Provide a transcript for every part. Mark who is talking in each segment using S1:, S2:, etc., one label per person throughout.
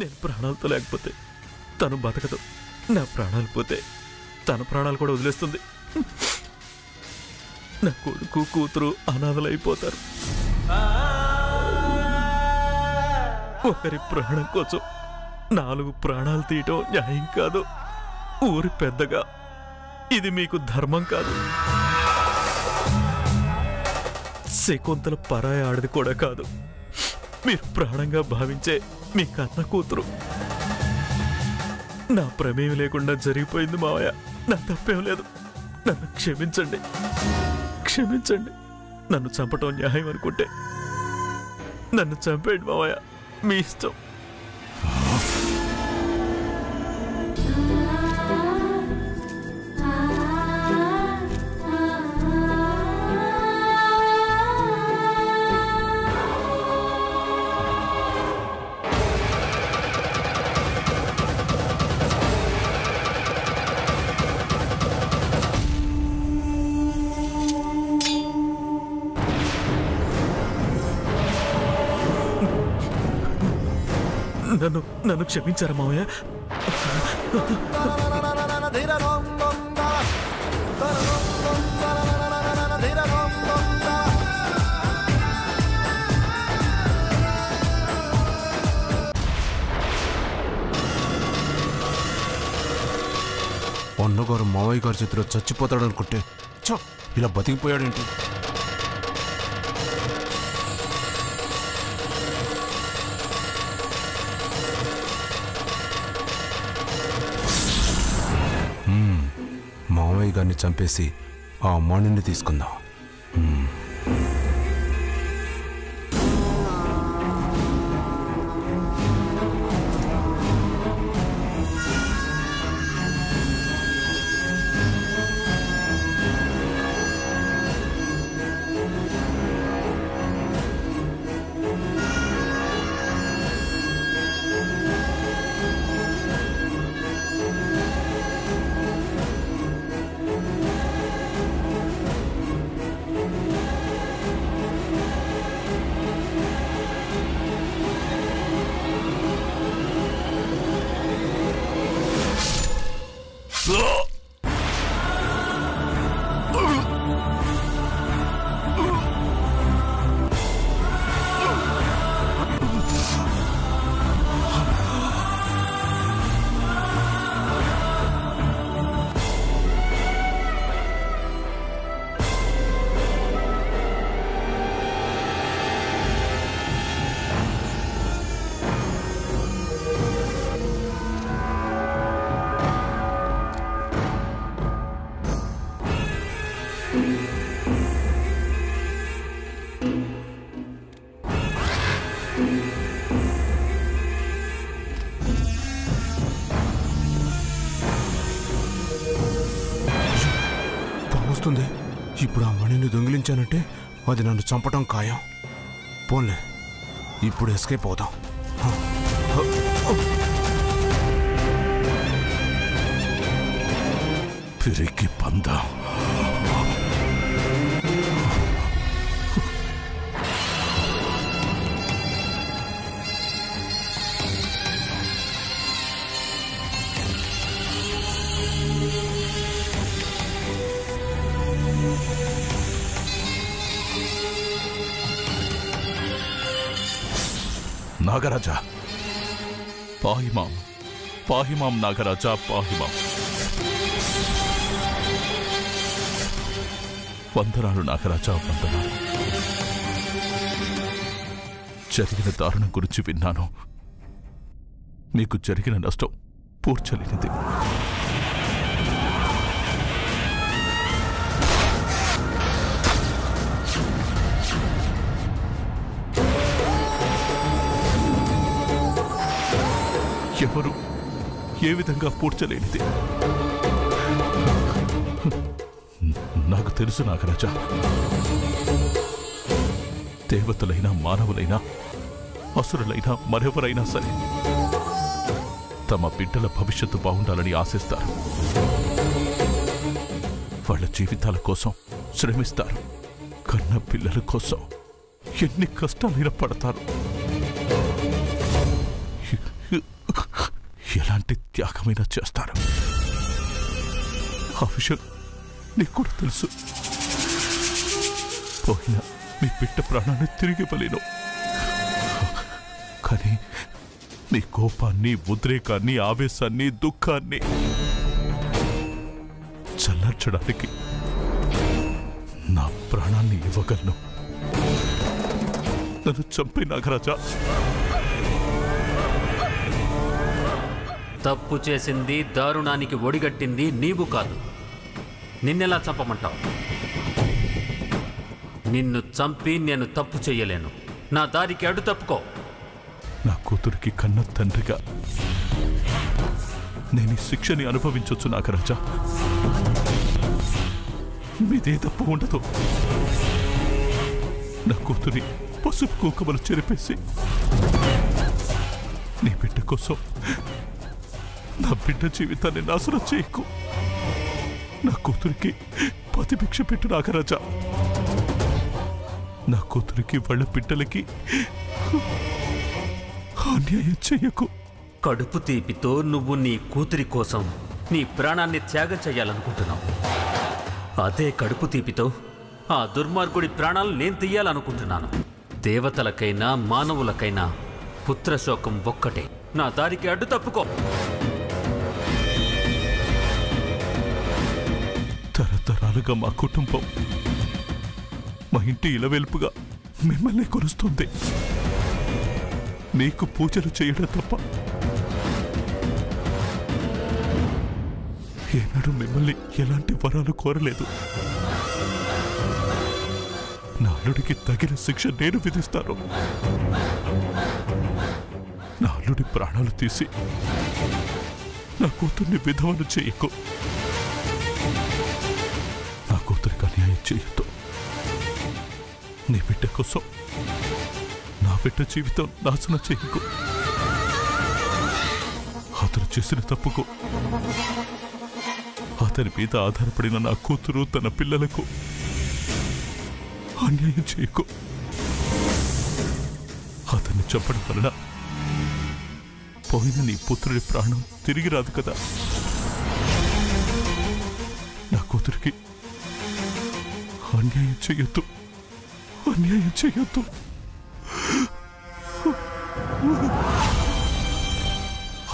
S1: నేను ప్రాణాలతో లేకపోతే తను బతకదు. నా ప్రాణాలు పోతే తన ప్రాణాలు కూడా వదిలేస్తుంది. నా కొడుకు కూతురు అనాథలైపోతారు. ఒకరి ప్రాణం కోసం 4 ప్రాణాలు తీయటం న్యాయం కాదు. ఊరి పెద్దగా ఇది మీకు ధర్మం కాదు. శకుంతల పరాయి ఆడది కూడా కాదు. మీరు ప్రాణంగా భావించే మీ కన్న కూతురు. నా ప్రమేయం లేకుండా జరిగిపోయింది మావయ్య. నా తప్పేం లేదు. నన్ను క్షమించండి, క్షమించండి. నన్ను చంపటం న్యాయం అనుకుంటే నన్ను చంపేయండి మావయ్య, మీ ఇష్టం. నన్ను క్షమించారా మావయ్య?
S2: అన్నగారు మావయ్య గారి చేతిలో చచ్చిపోతాడు అనుకుంటే ఇలా బతికిపోయాడేంటి? మావయ్య గారిని చంపేసి ఆ మణిని తీసుకుందాం. వస్తుంది. ఇప్పుడు ఆ మణిని దొంగిలించానంటే అది నన్ను చంపటం ఖాయం. పోన్లే, ఇప్పుడు ఎస్కేప్ అవుతాం.
S3: పిరికి పంద. నాగరాజా పాహిమాం, పాహిమాం నాగరాజా పాహిమాం. వందనాలు నాగరాజా, వందనాలు. జరిగిన దారుణం గురించి విన్నాను. మీకు జరిగిన నష్టం పూడ్చలేనిది. ఎవరు ఏ విధంగా పూడ్చలేనిది. నాకు తెలుసు నాగరాజా, దేవతలైనా మానవులైనా అసురులైనా మరెవరైనా సరే తమ బిడ్డల భవిష్యత్తు బాగుండాలని ఆశిస్తారు. వాళ్ళ జీవితాల కోసం శ్రమిస్తారు. కన్న పిల్లల కోసం ఎన్ని కష్టాలైనా పడతారు. ఎలాంటి త్యాగమైనా చేస్తారు. ఆ విషయం నీకు కూడా తెలుసు. పోయిన మీ బిడ్డ ప్రాణాన్ని తిరిగి ఇవ్వలేను. కానీ నీ కోపాన్ని, ఉద్రేకాన్ని, ఆవేశాన్ని, దుఃఖాన్ని చల్లార్చడానికి నా ప్రాణాన్ని ఇవ్వగలను. నన్ను చంపే నాగరాజా.
S4: తప్పు చేసింది, దారుణానికి ఒడిగట్టింది నీవు కాదు. నిన్నెలా చంపమంటావు? నిన్ను చంపి నేను తప్పు చెయ్యలేను. నా దారికి అడ్డు తప్పుకో.
S3: నా కూతురికి కన్న తండ్రిగా నేను ఈ శిక్షని అనుభవించొచ్చు నాగరాజా. మీదే తప్పు ఉండదు. నా కూతురి పసుపు కుంకుమలు చెరిపేసి నీ బిడ్డ కోసం నా బిడ్డ జీవితాన్ని నాశనం చేయకు. నా కూతురికి పతిభిక్ష పెట్టు నాగరాజా. నా కూతురికి వాళ్ళ బిడ్డలకి అన్యాయం చెయ్యకు.
S4: కడుపు తీపితో నువ్వు నీ కూతురి కోసం నీ ప్రాణాన్ని త్యాగం చెయ్యాలనుకుంటున్నావు. అదే కడుపు తీపితో ఆ దుర్మార్గుడి ప్రాణాలు నేను తీయాలనుకుంటున్నాను. దేవతలకైనా మానవులకైనా పుత్రశోకం ఒక్కటే. నా దారికి అడ్డు తప్పుకో.
S3: తరతరాలుగా మా కుటుంబం, మా ఇంటి ఇలవెల్పుగా మిమ్మల్ని కొలుస్తుంది. మీకు పూజలు చేయడం తప్ప ఏనాడు మిమ్మల్ని ఎలాంటి వరాలు కోరలేదు. నా అల్లుడికి తగిన శిక్ష నేను విధిస్తాను. నా అల్లుడి ప్రాణాలు తీసి నా కూతుర్ని విధవను చేయకు. నా కూతురికి అన్యాయం చేయొద్దు. నీ బిడ్డ కోసం నా బిడ్డ జీవితం నాశనం చేయకు. అతను చేసిన తప్పుకు అతని మీద ఆధారపడిన నా కూతురు, తన పిల్లలకు అన్యాయం చేయకు. అతన్ని చంపడం వలన పోయిన నీ పుత్రుడి ప్రాణం తిరిగి రాదు కదా. నా కూతురికి అన్యాయం చేయొద్దు, అన్యాయం చేయొద్దు.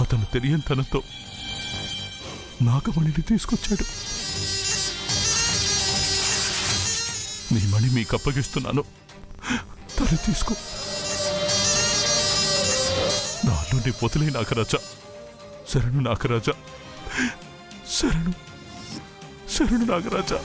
S3: అతను తెలియని తనతో నాగమణిని తీసుకొచ్చాడు. నీ మణి మీకు అప్పగిస్తున్నాను, తను తీసుకో. నాలోని వదిలే నాగరాజా. శరణు నాగరాజా, శరణు, శరణు నాగరాజా.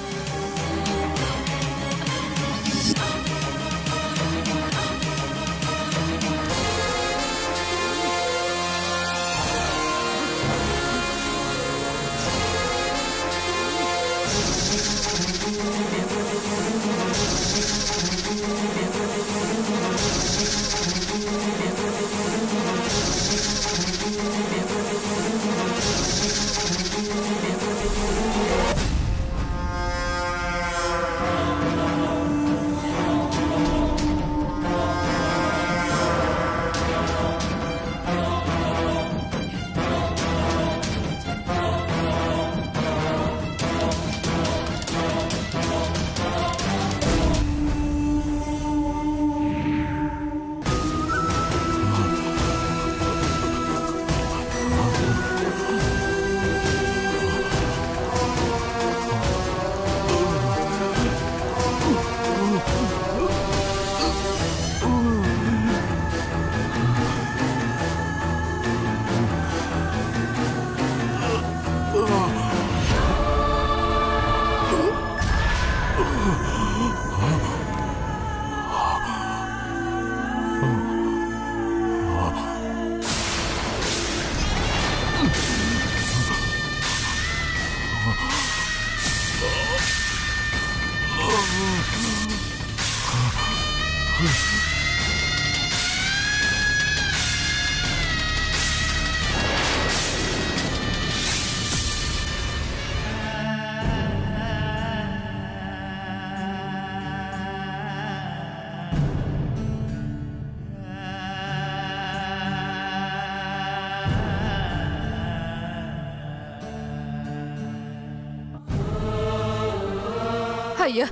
S5: అయ్యా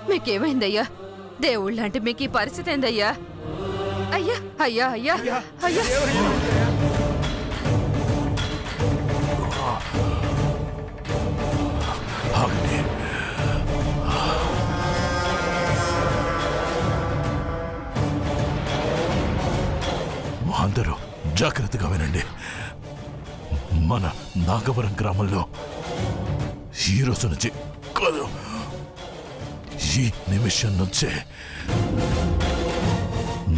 S5: మీకేమైందయ్యా? దేవుళ్ళంటే మీకు ఈ పరిస్థితి ఏందయ్యా? అయ్యా అయ్యా అయ్యా అయ్యా
S3: అందరూ జాగ్రత్తగా వినండి. మన నాగవరం గ్రామంలో ఈ రోజు నుంచి కాదు, ఈ నిమిషం నుంచే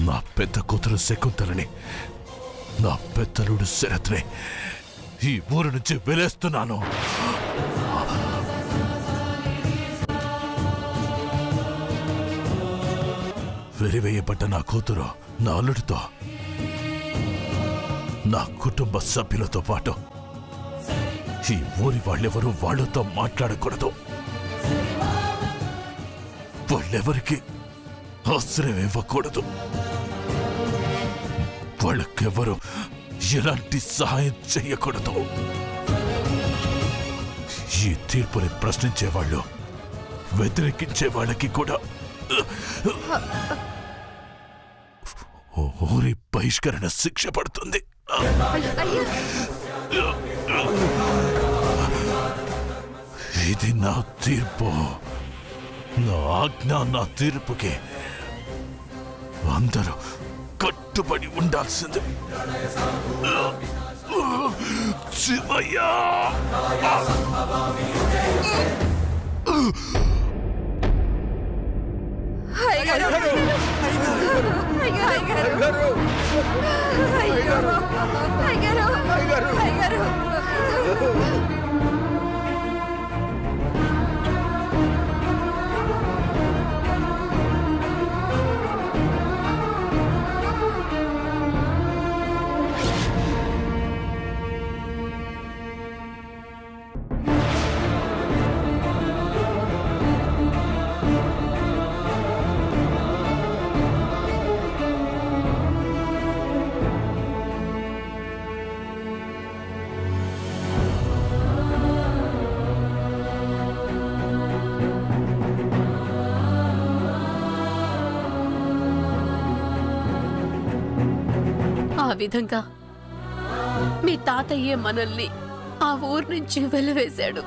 S3: నా పెద్ద కూతురు శకుంతలని, నా పెద్దలుడు శరత్ని ఈ ఊరు నుంచి వెలేస్తున్నాను. వెలివేయబడ్డ నా కూతురు నా అల్లుడితో, నా కుటుంబ సభ్యులతో పాటు ఈ ఊరి వాళ్ళెవరూ వాళ్ళతో మాట్లాడకూడదు. వాళ్ళెవరికి ఆశ్రయం ఇవ్వకూడదు. వాళ్ళకెవరు ఎలాంటి సహాయం చెయ్యకూడదు. ఈ తీర్పుని ప్రశ్నించేవాళ్ళు, వ్యతిరేకించే వాళ్ళకి కూడా ఊరి బహిష్కరణ శిక్ష పడుతుంది. ఇది నా తీర్పు, నా ఆజ్ఞ. నా తీర్పుకి అందరూ కట్టుబడి ఉండాల్సింది. శివయ్య,
S6: ఆ విధంగా మీ తాతయ్యే మనల్ని ఆ ఊరు నుంచి వెలివేశాడు.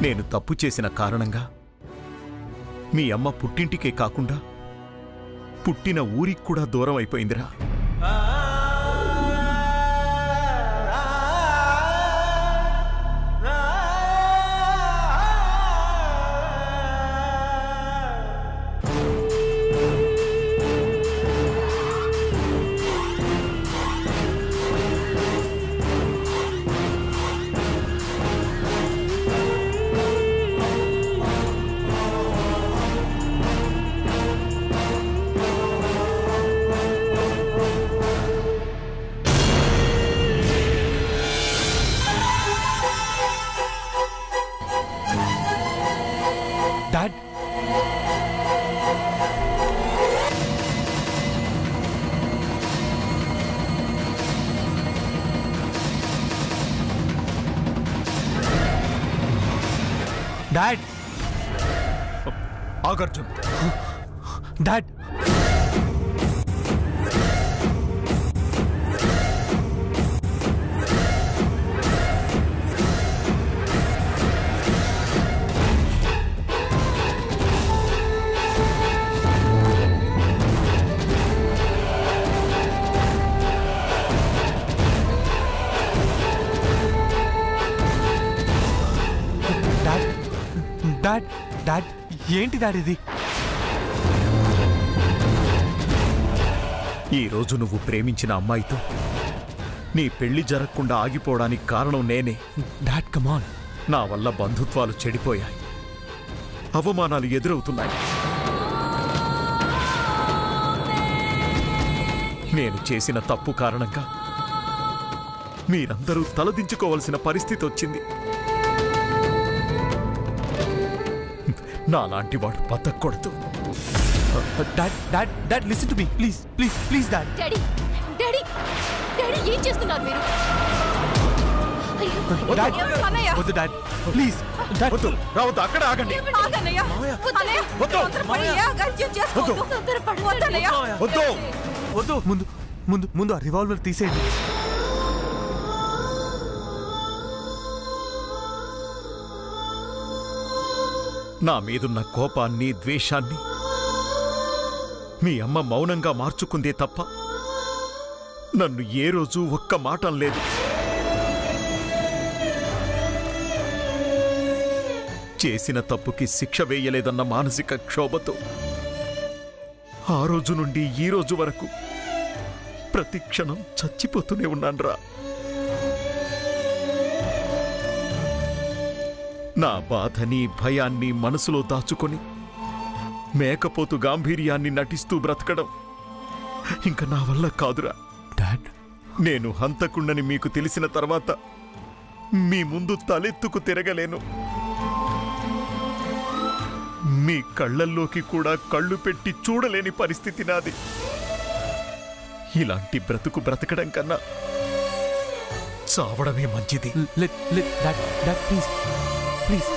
S7: నేను తప్పు చేసిన కారణంగా మీ అమ్మ పుట్టింటికే కాకుండా పుట్టిన ఊరికి కూడా దూరం అయిపోయిందిరా. డాడ్, డాడ్, ఆగర్జున్, డాడ్, డాడ్, డాడ్, ఏంటి డాడ్ ఇది? ఈరోజు నువ్వు ప్రేమించిన అమ్మాయితో నీ పెళ్లి జరగకుండా ఆగిపోవడానికి కారణం నేనే. డాడ్ కమాన్, నా వల్ల బంధుత్వాలు చెడిపోయాయి, అవమానాలు ఎదురవుతున్నాయి. నేను చేసిన తప్పు కారణంగా మీరందరూ తలదించుకోవాల్సిన పరిస్థితి వచ్చింది. నాలాంటి వాడు బతకూడదు. Dad, dad, dad, listen to me please, please, please dad.
S5: Daddy
S6: daddy daddy ఏం చేస్తున్నారు మీరు?
S2: డాడ్ వద్దు డాడ్ ప్లీజ్ డాడ్
S7: వద్దు రావద్దు అక్కడ ఆగండి వద్దు వద్దు
S2: వద్దు ముందు ముందు ముందు ఆ రివాల్వర్ తీసేయండి.
S7: నా మీదున్న కోపాన్ని ద్వేషాన్ని మీ అమ్మ మౌనంగా మార్చుకుందే తప్ప నన్ను ఏ రోజు ఒక్క మాట లేదు. చేసిన తప్పుకి శిక్ష వేయలేదన్న మానసిక క్షోభతో ఆ రోజు నుండి ఈ రోజు వరకు ప్రతి క్షణం చచ్చిపోతూనే ఉన్నాన్రా. నా బాధని భయాన్ని మనసులో దాచుకొని మేకపోతు గాంభీర్యాన్ని నటిస్తూ బ్రతకడం ఇంక నా వల్ల కాదురా.
S2: డాడ్
S7: నేను హంతకుండని మీకు తెలిసిన తర్వాత మీ ముందు తలెత్తుకు తిరగలేను. మీ కళ్ళల్లోకి కూడా కళ్ళు పెట్టి చూడలేని పరిస్థితి నాది. ఇలాంటి బ్రతుకు బ్రతకడం కన్నా చావడమే మంచిది.
S2: Dad please please.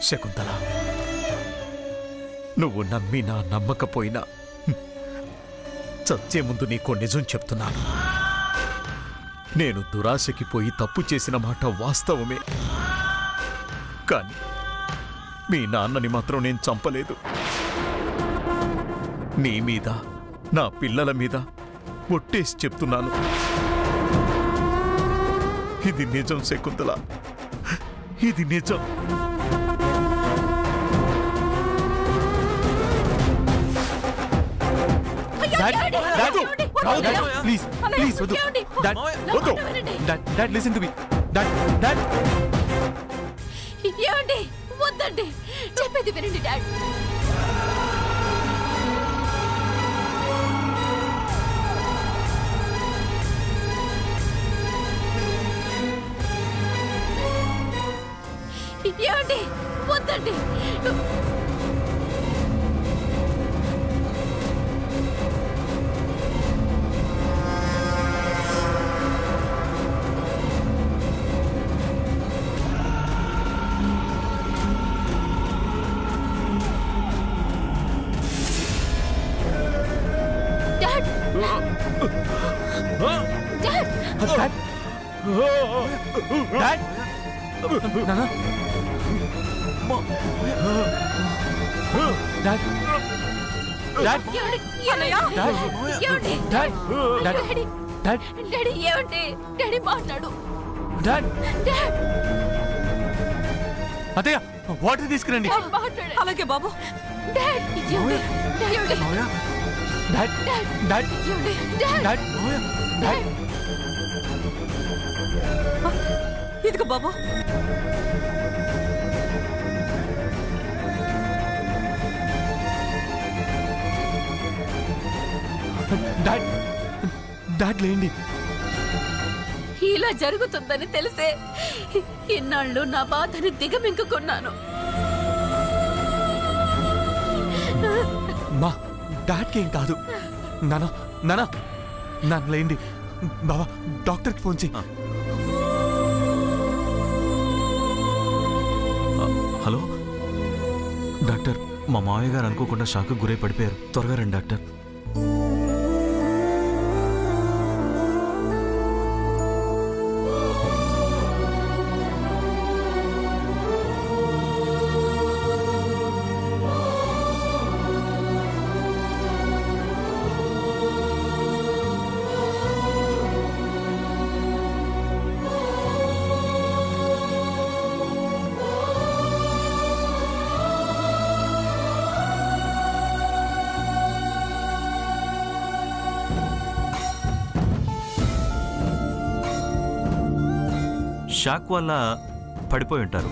S7: శకుంతల, నువ్వు నమ్మినా నమ్మకపోయినా చచ్చే ముందు నీకో నిజం చెప్తున్నాను. నేను దురాశకి పోయి తప్పు చేసిన మాట వాస్తవమే, కానీ మీ నాన్నని మాత్రం నేను చంపలేదు. నీ మీద నా పిల్లల మీద ఒట్టేసి చెప్తున్నాను. ఇది నిజం శకుంతల, ఇది నిజం.
S2: ప్లీజ్ ప్లీజ్ వద్దు డాడ్
S7: వద్దు.
S2: Dad listen to me dad.
S6: ఏమండి వద్దండి, చెప్పేది వినండి డాడ్. ఏమండి వద్దండి. డాడీ మాట్లాడు.
S2: అత్తయ్య వాటర్ తీసుకురండి.
S6: అలాగే బాబు. ఇదిగో బాబు.
S2: డాడ్ లేండి.
S6: ఇలా జరుగుతుందని తెలిసే ఇన్నాళ్ళు నా బాధని దిగమింగుకున్నాను.
S2: మా డాడ్కి ఏం కాదు. నానా నానా నన్ను లేండి. బాబా డాక్టర్కి ఫోన్ చేయి.
S1: హలో డాక్టర్, మా మావయ్య గారు అనుకోకుండా షాక్ గురై పడిపోయారు. త్వరగా రండి డాక్టర్. షాక్ వల్ల పడిపోయి ఉంటారు.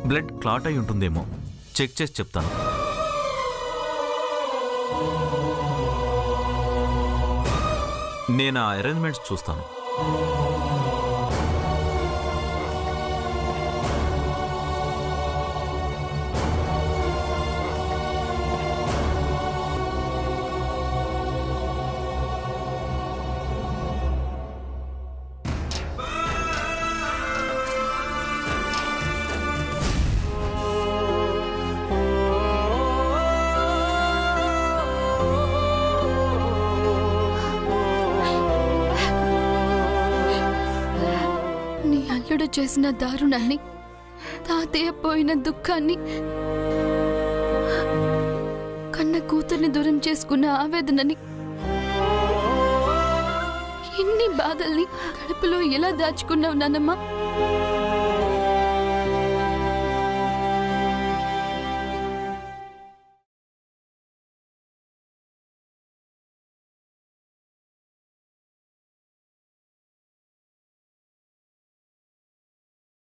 S1: బ్లడ్ క్లాట్ అయి ఉంటుందేమో. చెక్ చేసి చెప్తాను. నేను ఆ అరేంజ్మెంట్స్ చూస్తాను.
S5: చేసిన దారుణాన్ని, తాతయ్య పోయిన దుఃఖాన్ని, కన్న కూతుర్ని దూరం చేసుకున్న ఆవేదనని, ఇన్ని బాధల్ని కడుపులో ఎలా దాచుకున్నావు నాన్నమ్మ?